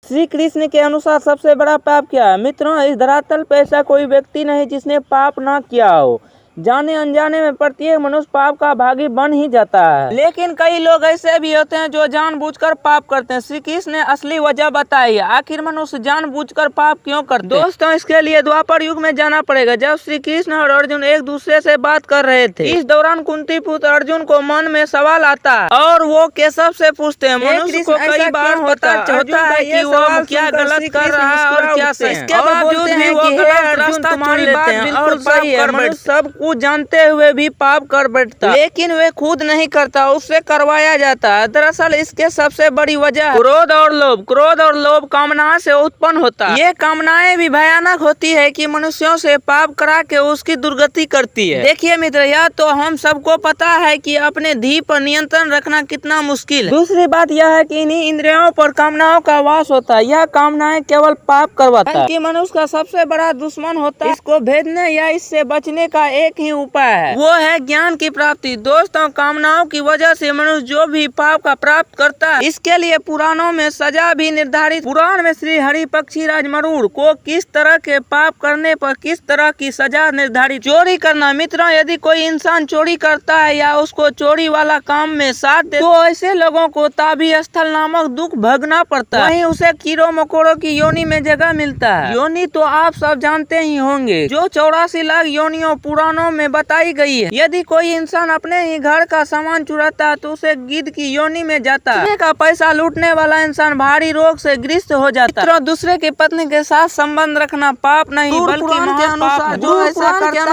श्री कृष्ण के अनुसार सबसे बड़ा पाप क्या है? मित्रों, इस धरातल पर ऐसा कोई व्यक्ति नहीं जिसने पाप ना किया हो। जाने अनजाने में प्रत्येक मनुष्य पाप का भागी बन ही जाता है, लेकिन कई लोग ऐसे भी होते हैं जो जानबूझकर पाप करते हैं। श्री कृष्ण ने असली वजह बताई है, आखिर मनुष्य जानबूझकर पाप क्यों करते हैं। दोस्तों, इसके लिए द्वापर युग में जाना पड़ेगा, जब श्री कृष्ण और अर्जुन एक दूसरे से बात कर रहे थे। इस दौरान कुंती पुत्र अर्जुन को मन में सवाल आता है और वो केशव से पूछते हैं, मनुष्य को कई बार पता होता है कि वो क्या गलत कर रहा है और क्या सही। इसके बावजूद भी वो गलत रास्ता चुन लेते हैं और सब कुछ जानते हुए भी पाप कर बैठता, लेकिन वे खुद नहीं करता, उससे करवाया जाता है। दरअसल इसके सबसे बड़ी वजह क्रोध और लोभ। क्रोध और लोभ कामना से उत्पन्न होता है। ये कामनाएं भी भयानक होती है कि मनुष्यों से पाप करा के उसकी दुर्गति करती है। देखिए मित्र, यह तो हम सबको पता है कि अपने धीर पर नियंत्रण रखना कितना मुश्किल है। दूसरी बात यह है कि इन्हीं इंद्रियों पर कामनाओं का वास होता है। यह कामनाएं केवल पाप करवाता है कि मनुष्य का सबसे बड़ा दुश्मन होता है। इसको भेदने या इससे बचने का एक ही उपाय है, वो है ज्ञान की प्राप्ति। दोस्तों, कामनाओं की वजह से मनुष्य जो भी पाप का प्राप्त करता है, इसके लिए पुराणों में सजा भी निर्धारित। पुराण में श्री हरि पक्षीराज मरुड़ को किस तरह के पाप करने पर किस तरह की सजा निर्धारित। चोरी करना। मित्रों, यदि कोई इंसान चोरी करता है या उसको चोरी वाला काम में साथ दे, तो ऐसे लोगों को ताबी स्थल नामक दुख भोगना पड़ता है। वहीं उसे कीड़ों मकोड़ों की योनि में जगह मिलता है। योनि तो आप सब जानते ही होंगे, जो 84 लाख योनियों पुराणों में बताई गई है। यदि कोई इंसान अपने ही घर का सामान चुराता है तो उसे गिद्ध की योनि में जाता है। का पैसा लूटने वाला इंसान भारी रोग से ग्रस्त हो जाता है। दूसरे की पत्नी के साथ संबंध रखना पाप नहीं बल्कि महापाप है। जो ऐसा करता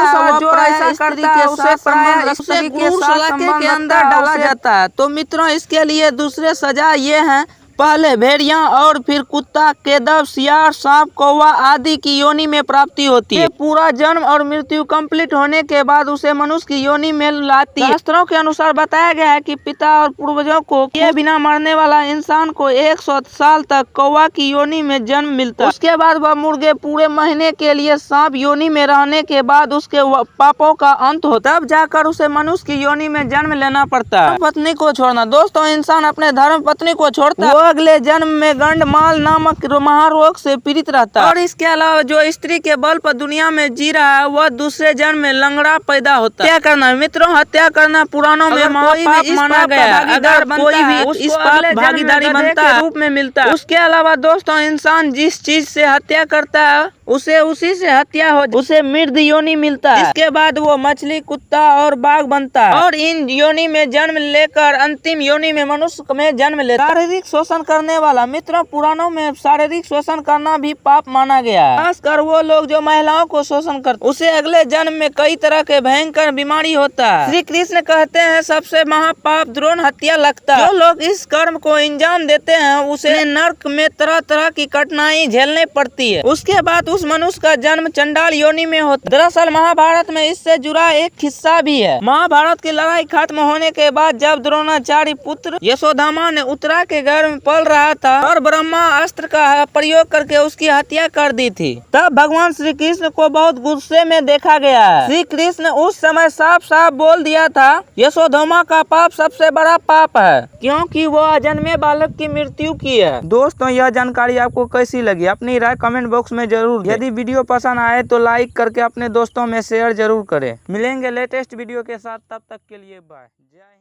है उसे क्रूर के अंदर डाला जाता है। तो मित्रों, इसके लिए दूसरे सजा ये है, पहले भेड़िया और फिर कुत्ता, केदव, सियार, सांप, कौवा आदि की योनि में प्राप्ति होती है। पूरा जन्म और मृत्यु कंप्लीट होने के बाद उसे मनुष्य की योनि में लाती है। शास्त्रों के अनुसार बताया गया है कि पिता और पूर्वजों को किए बिना मरने वाला इंसान को 100 साल तक कौवा की योनि में जन्म मिलता है। उसके बाद वह मुर्गे पूरे महीने के लिए सांप योनि में रहने के बाद उसके पापों का अंत होता है, तब जाकर उसे मनुष्य की योनि में जन्म लेना पड़ता है। पत्नी को छोड़ना। दोस्तों, इंसान अपने धर्म पत्नी को छोड़ता है, अगले जन्म में गंडमाल नामक महारोग से पीड़ित रहता है। और इसके अलावा जो स्त्री के बल पर दुनिया में जी रहा है, वह दूसरे जन्म में लंगड़ा पैदा होता है। हत्या करना। मित्रों, हत्या करना पुराणों में महापाप माना गया है। अगर कोई भी इस पाप भागीदारी बनता है रूप में मिलता है। उसके अलावा दोस्तों, इंसान जिस चीज से हत्या करता है उसे उसी से हत्या हो उसे मृद योनि मिलता है। इसके बाद वो मछली, कुत्ता और बाघ बनता है और इन योनि में जन्म लेकर अंतिम योनि में मनुष्य में जन्म लेता है। शारीरिक शोषण करने वाला। मित्रों, पुराणों में शारीरिक शोषण करना भी पाप माना गया है। खासकर वो लोग जो महिलाओं को शोषण करते, उसे अगले जन्म में कई तरह के भयंकर बीमारी होता है। श्री कृष्ण कहते हैं सबसे महापाप द्रोण हत्या लगता है। जो लोग इस कर्म को अंजाम देते हैं उसे नर्क में तरह तरह की कठिनाई झेलने पड़ती है। उसके बाद उस मनुष्य का जन्म चंडाल योनि में होता है। दरअसल महाभारत में इससे जुड़ा एक किस्सा भी है। महाभारत की लड़ाई खत्म होने के बाद जब द्रोणाचार्य पुत्र यशोधामा ने उत्तरा के घर में पल रहा था और ब्रह्मा अस्त्र का प्रयोग करके उसकी हत्या कर दी थी, तब भगवान श्री कृष्ण को बहुत गुस्से में देखा गया है। श्री कृष्ण उस समय साफ साफ बोल दिया था, यशोधामा का पाप सबसे बड़ा पाप है, क्योंकि वो अजन्मे बालक की मृत्यु की है। दोस्तों, यह जानकारी आपको कैसी लगी? अपनी राय कमेंट बॉक्स में जरूर दें। यदि वीडियो पसंद आए तो लाइक करके अपने दोस्तों में शेयर जरूर करें। मिलेंगे लेटेस्ट वीडियो के साथ, तब तक के लिए बाय। जय